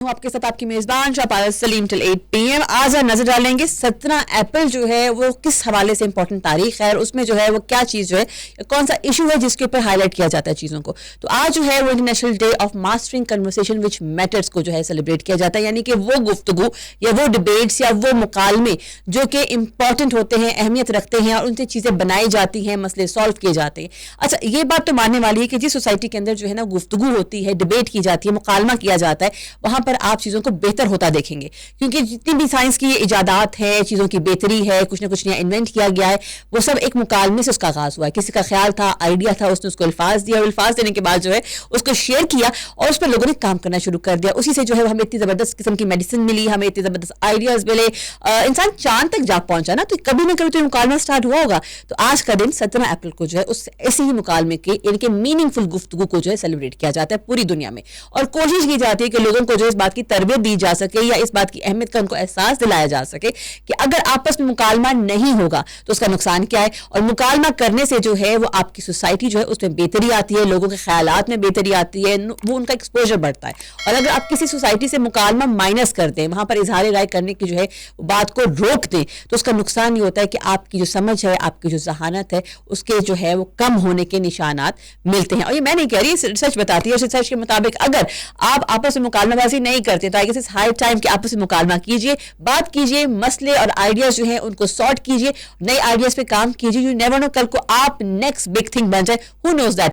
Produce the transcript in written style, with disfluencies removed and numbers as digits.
ہوں آپ کے ساتھ آپ کی میزبان شاہ سلیم ٹل 8 PM. آج ہم نظر ڈالیں گے 17 اپریل جو ہے وہ کس حوالے سے امپورٹنٹ تاریخ ہے اور اس میں جو ہے وہ کیا چیز جو ہے کون سا ایشو ہے جس کے اوپر ہائی لائٹ کیا جاتا ہے چیزوں کو. تو آج جو ہے وہ international day of mastering conversation وچ میٹرز کو جو ہے سیلیبریٹ کیا جاتا ہے, یعنی کہ وہ گفتگو یا وہ ڈبیٹس یا وہ مکالمے جو کہ امپورٹنٹ ہوتے ہیں, اہمیت رکھتے ہیں اور ان سے چیزیں بنائی جاتی ہیں, مسئلے سالو کیے جاتے ہیں. اچھا, یہ بات تو ماننے والی ہے کہ جس سوسائٹی کے اندر جو ہے نا گفتگو ہوتی ہے, ڈبیٹ کی جاتی ہے, مکالمہ کیا جاتا ہے, وہاں پر آپ چیزوں کو بہتر ہوتا دیکھیں گے, کیونکہ جتنی بھی سائنس کی ایجادات ہیں, چیزوں کی بہتری ہے, کچھ نہ کچھ نیا انوینٹ کیا گیا ہے, وہ سب ایک مکالمے سے اس کا آغاز ہوا ہے. کسی کا خیال تھا, آئیڈیا تھا, اس نے اس کو الفاظ دیا, اور الفاظ دینے کے بعد جو ہے اس کو شیئر کیا اور اس پر لوگوں نے کام کرنا شروع کر دیا. اسی سے جو ہے ہمیں اتنی زبردست قسم کی میڈیسن ملی, ہمیں اتنی زبردست آئیڈیاز ملے, انسان چاند تک جا پہنچا نا. تو کبھی نہ کبھی تو مکالمہ سٹارٹ ہوا ہوگا. تو آج کا دن 17 اپریل کو جو ہے اس ایسے ہی مکالمے کے یعنی کہ میننگ فل گفتگو کو جو ہے سیلیبریٹ کیا جاتا ہے پوری دنیا میں, اور کوشش کی جاتی ہے کہ لوگوں کو جو اس بات کی تربیت دی جا سکے یا اس بات کی اہمیت کا ان کو احساس دلایا جا سکے کہ اگر آپس میں مکالمہ نہیں ہوگا تو اس کا نقصان کیا ہے, اور مکالمہ کرنے سے جو ہے وہ آپ کی سوسائٹی جو ہے اس میں بہتری آتی ہے, لوگوں کے خیالات میں بہتری آتی ہے, وہ ان کا ایکسپوجر بڑھتا ہے. اور اگر آپ کسی سوسائٹی سے مکالمہ مائنس کر دیں, وہاں پر اظہار رائے کرنے کی جو ہے بات کو روک دیں, تو اس کا نقصان یہ ہوتا ہے کہ آپ کی جو سمجھ ہے, آپ کی جو ذہانت ہے, اس کے جو ہے وہ کم ہونے کے نشانات ملتے ہیں. اور یہ میں نہیں کہہ رہی, ریسرچ بتاتی ہے, اور ریسرچ کے مطابق اگر آپ آپس میں مکالمہ بازی نہیں کرتے تو آئی گیس ہائی ٹائم کہ آپس میں مکالمہ کیجئے, بات کیجئے, مسئلے اور آئیڈیاز جو ہیں ان کو سارٹ کیجئے, نئے آئیڈیاز پہ کام کیجئے. یو نیور نو کل کو آپ نیکسٹ بگ تھنگ بن جائے, ہو نوز دیٹ.